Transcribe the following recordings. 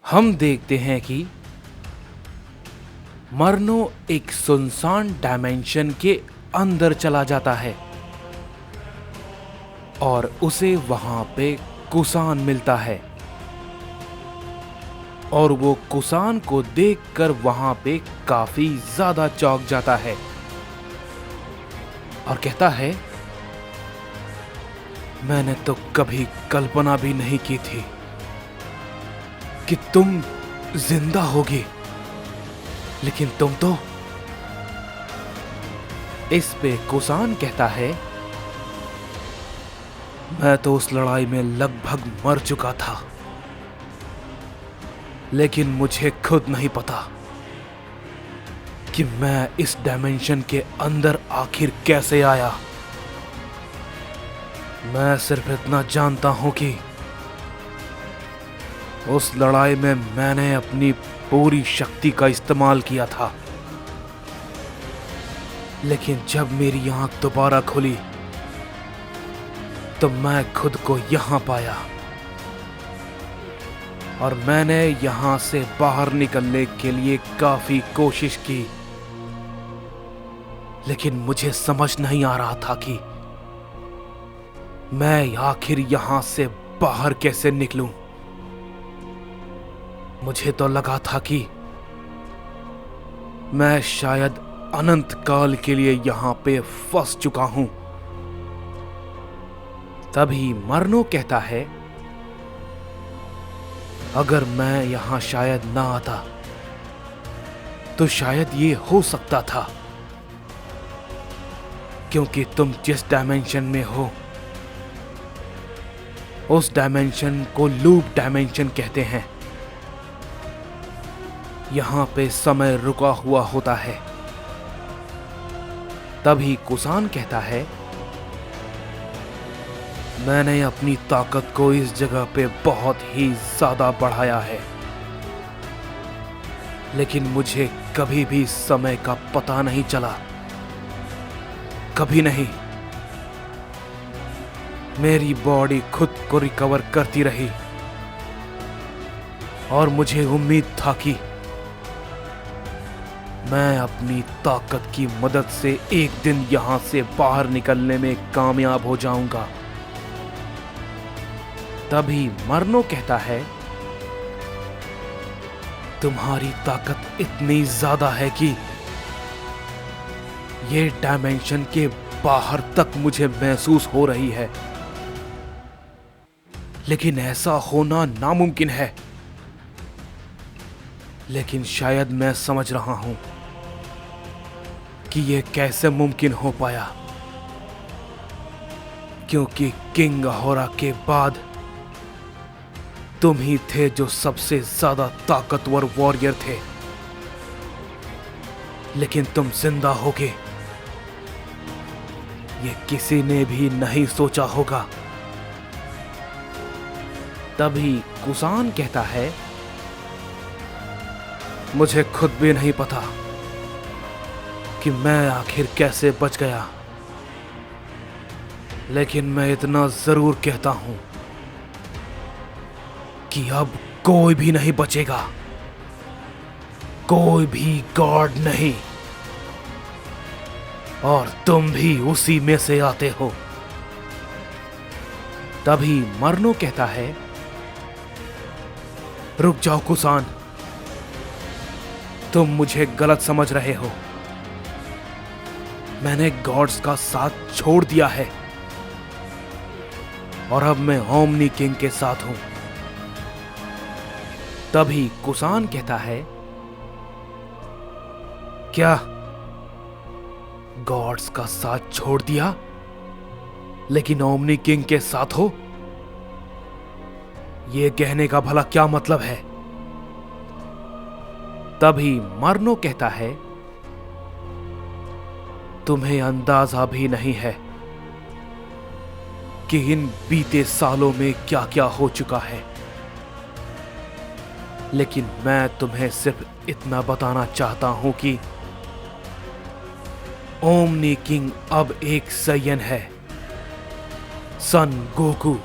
हम देखते हैं कि मरनो एक सुनसान डायमेंशन के अंदर चला जाता है और उसे वहां पे कुसान मिलता है और वो कुसान को देखकर वहां पे काफी ज्यादा चौंक जाता है और कहता है, मैंने तो कभी कल्पना भी नहीं की थी कि तुम जिंदा होगी, लेकिन तुम तो। इस पे कुसान कहता है, मैं तो उस लड़ाई में लगभग मर चुका था, लेकिन मुझे खुद नहीं पता कि मैं इस डायमेंशन के अंदर आखिर कैसे आया। मैं सिर्फ इतना जानता हूं कि उस लड़ाई में मैंने अपनी पूरी शक्ति का इस्तेमाल किया था, लेकिन जब मेरी आंख दोबारा खुली तो मैं खुद को यहां पाया और मैंने यहां से बाहर निकलने के लिए काफी कोशिश की, लेकिन मुझे समझ नहीं आ रहा था कि मैं आखिर यहां से बाहर कैसे निकलूं। मुझे तो लगा था कि मैं शायद अनंत काल के लिए यहां पे फंस चुका हूं। तभी मरनो कहता है, अगर मैं यहां शायद ना आता तो शायद ये हो सकता था, क्योंकि तुम जिस डायमेंशन में हो उस डायमेंशन को लूप डायमेंशन कहते हैं। यहां पे समय रुका हुआ होता है। तभी कुसान कहता है, मैंने अपनी ताकत को इस जगह पे बहुत ही ज्यादा बढ़ाया है, लेकिन मुझे कभी भी समय का पता नहीं चला, कभी नहीं। मेरी बॉडी खुद को रिकवर करती रही और मुझे उम्मीद था कि मैं अपनी ताकत की मदद से एक दिन यहां से बाहर निकलने में कामयाब हो जाऊंगा। तभी मरनो कहता है, तुम्हारी ताकत इतनी ज्यादा है कि ये डायमेंशन के बाहर तक मुझे महसूस हो रही है, लेकिन ऐसा होना नामुमकिन है। लेकिन शायद मैं समझ रहा हूं कि यह कैसे मुमकिन हो पाया, क्योंकि किंग अहोरा के बाद तुम ही थे जो सबसे ज्यादा ताकतवर वॉरियर थे, लेकिन तुम जिंदा होगे ये किसी ने भी नहीं सोचा होगा। तभी कुसान कहता है, मुझे खुद भी नहीं पता कि मैं आखिर कैसे बच गया, लेकिन मैं इतना जरूर कहता हूं कि अब कोई भी नहीं बचेगा, कोई भी गॉड नहीं, और तुम भी उसी में से आते हो। तभी मरनो कहता है, रुक जाओ कुसान, तुम मुझे गलत समझ रहे हो। मैंने गॉड्स का साथ छोड़ दिया है और अब मैं ओमनी किंग के साथ हूं। तभी कुसान कहता है, क्या गॉड्स का साथ छोड़ दिया लेकिन ओमनी किंग के साथ हो? यह कहने का भला क्या मतलब है? तभी मरनो कहता है, तुम्हें अंदाजा भी नहीं है कि इन बीते सालों में क्या क्या हो चुका है, लेकिन मैं तुम्हें सिर्फ इतना बताना चाहता हूं कि ओमनी किंग अब एक सैयन है, सन गोकू।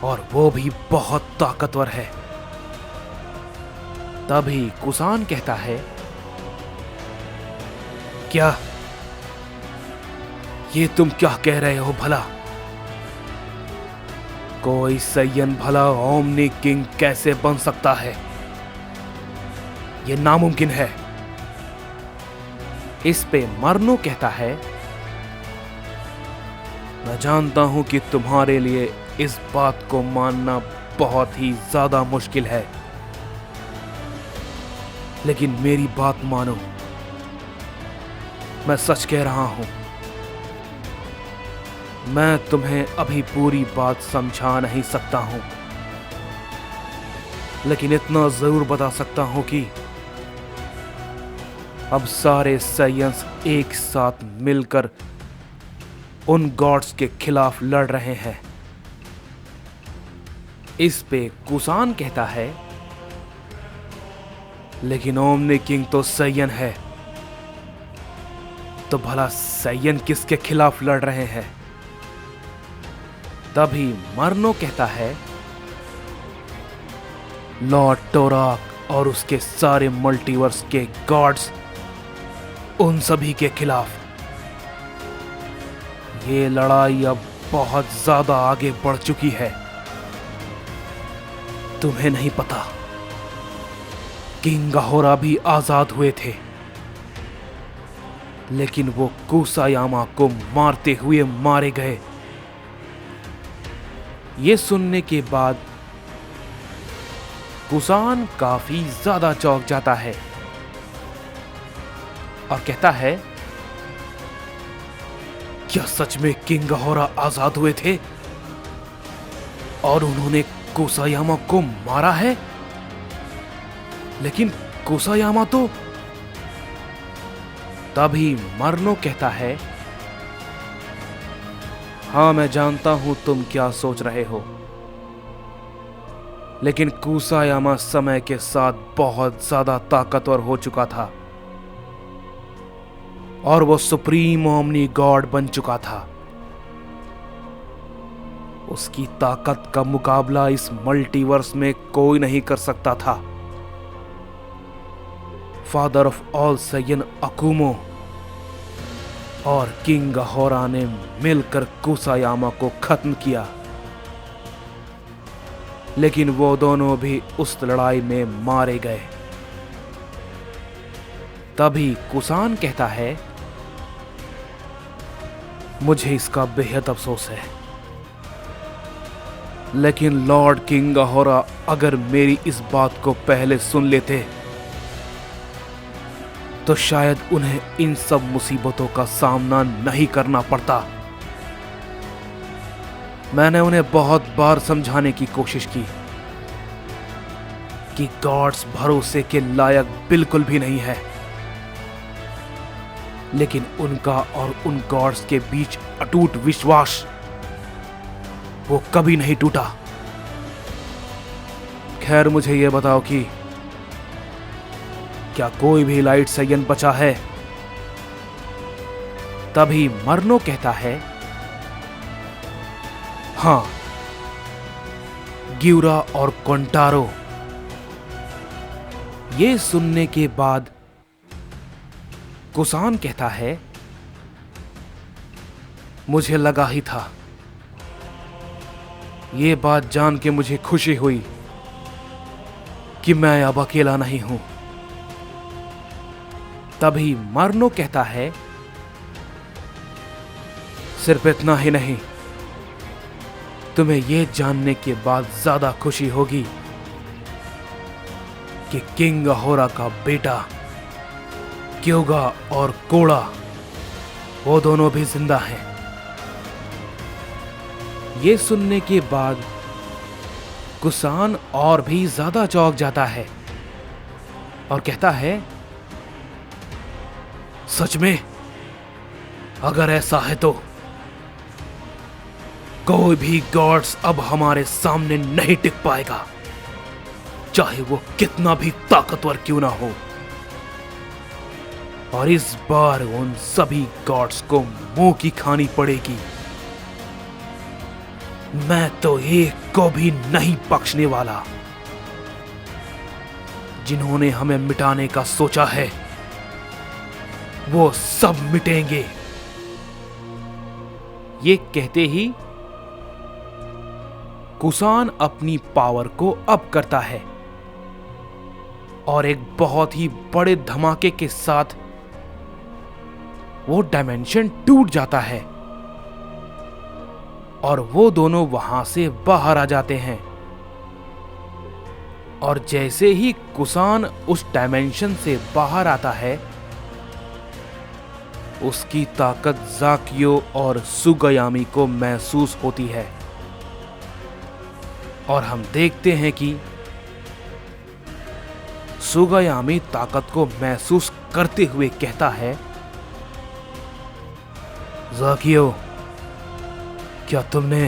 और वो भी बहुत ताकतवर है। तभी कुसान कहता है, क्या ये तुम क्या कह रहे हो भला? कोई सैयन भला ओमनी किंग कैसे बन सकता है? ये नामुमकिन है। इस पे मरनो कहता है, मैं जानता हूं कि तुम्हारे लिए इस बात को मानना बहुत ही ज्यादा मुश्किल है, लेकिन मेरी बात मानो, मैं सच कह रहा हूं। मैं तुम्हें अभी पूरी बात समझा नहीं सकता हूं, लेकिन इतना जरूर बता सकता हूं कि अब सारे साइंस एक साथ मिलकर उन गॉड्स के खिलाफ लड़ रहे हैं। इस पे कुसान कहता है, लेकिन ओमनी किंग तो सैयन है, तो भला सैयन किसके खिलाफ लड़ रहे हैं? तभी मरनो कहता है, लॉर्ड टोराक और उसके सारे मल्टीवर्स के गॉड्स, उन सभी के खिलाफ। ये लड़ाई अब बहुत ज्यादा आगे बढ़ चुकी है। तुम्हें नहीं पता, किंग अहोरा भी आजाद हुए थे, लेकिन वो कुसायामा को मारते हुए मारे गए। ये सुनने के बाद कुसान काफी ज्यादा चौंक जाता है और कहता है, क्या सच में किंग अहोरा आजाद हुए थे और उन्होंने कुसायामा को मारा है? लेकिन कुसायामा तो। तभी मरनो कहता है, हाँ मैं जानता हूं तुम क्या सोच रहे हो, लेकिन कुसायामा समय के साथ बहुत ज्यादा ताकतवर हो चुका था और वो सुप्रीम ओमनी गॉड बन चुका था। उसकी ताकत का मुकाबला इस मल्टीवर्स में कोई नहीं कर सकता था। फादर ऑफ ऑल सैयन अकुमो और किंग अहोरा ने मिलकर कुसायामा को खत्म किया, लेकिन वो दोनों भी उस लड़ाई में मारे गए। तभी कुसान कहता है, मुझे इसका बेहद अफसोस है, लेकिन लॉर्ड किंग अहोरा अगर मेरी इस बात को पहले सुन लेते तो शायद उन्हें इन सब मुसीबतों का सामना नहीं करना पड़ता। मैंने उन्हें बहुत बार समझाने की कोशिश की कि गॉड्स भरोसे के लायक बिल्कुल भी नहीं है, लेकिन उनका और उन गॉड्स के बीच अटूट विश्वास वो कभी नहीं टूटा। खैर मुझे यह बताओ कि क्या कोई भी लाइट सैयन बचा है? तभी मरनो कहता है, हां, ग्यूरा और कोंटारो। ये सुनने के बाद कुसान कहता है, मुझे लगा ही था। ये बात जान के मुझे खुशी हुई कि मैं अब अकेला नहीं हूं। तभी मरनो कहता है, सिर्फ इतना ही नहीं, तुम्हें यह जानने के बाद ज्यादा खुशी होगी कि किंग अहोरा का बेटा क्योगा और कोड़ा, वो दोनों भी जिंदा हैं। ये सुनने के बाद कुसान और भी ज्यादा चौंक जाता है और कहता है, सच में? अगर ऐसा है तो कोई भी गॉड्स अब हमारे सामने नहीं टिक पाएगा, चाहे वो कितना भी ताकतवर क्यों ना हो। और इस बार उन सभी गॉड्स को मुंह की खानी पड़ेगी। मैं तो एक को भी नहीं बख्शने वाला। जिन्होंने हमें मिटाने का सोचा है वो सब मिटेंगे। ये कहते ही कुसान अपनी पावर को अप करता है और एक बहुत ही बड़े धमाके के साथ वो डायमेंशन टूट जाता है और वो दोनों वहां से बाहर आ जाते हैं। और जैसे ही कुसान उस डायमेंशन से बाहर आता है, उसकी ताकत ज़ाकियो और सुगायामी को महसूस होती है और हम देखते हैं कि सुगायामी ताकत को महसूस करते हुए कहता है, ज़ाकियो, क्या तुमने?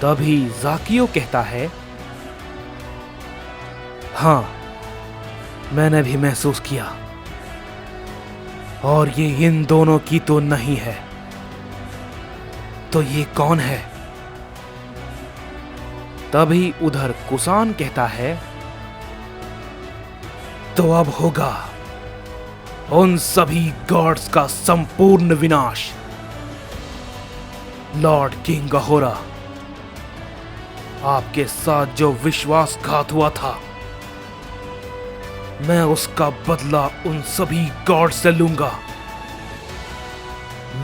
तभी ज़ाकियो कहता है, हाँ, मैंने भी महसूस किया, और ये इन दोनों की तो नहीं है। तो ये कौन है? तभी उधर कुसान कहता है, तो अब होगा उन सभी गॉड्स का संपूर्ण विनाश। लॉर्ड किंग गहोरा, आपके साथ जो विश्वासघात हुआ था, मैं उसका बदला उन सभी गॉड से लूंगा।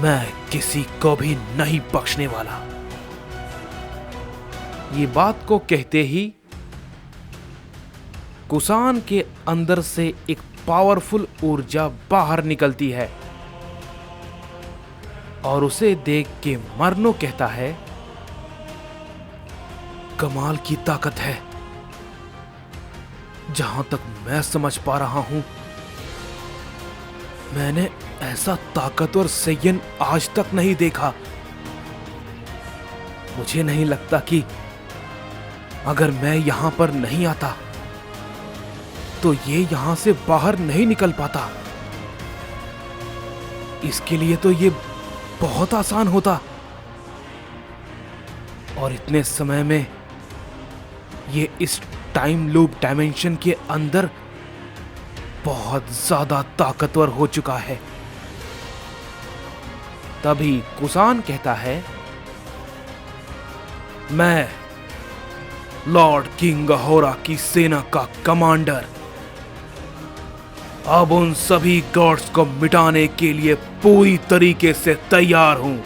मैं किसी को भी नहीं बख्शने वाला। ये बात को कहते ही कुसान के अंदर से एक पावरफुल ऊर्जा बाहर निकलती है और उसे देख के मरनो कहता है, कमाल की ताकत है। जहां तक मैं समझ पा रहा हूं, मैंने ऐसा ताकतवर सेयन आज तक नहीं देखा। मुझे नहीं लगता कि अगर मैं यहां पर नहीं आता तो ये यहां से बाहर नहीं निकल पाता। इसके लिए तो ये बहुत आसान होता और इतने समय में ये इस टाइम लूप डायमेंशन के अंदर बहुत ज्यादा ताकतवर हो चुका है। तभी कुसान कहता है, मैं लॉर्ड किंग गहोरा की सेना का कमांडर अब उन सभी गॉड्स को मिटाने के लिए पूरी तरीके से तैयार हूं।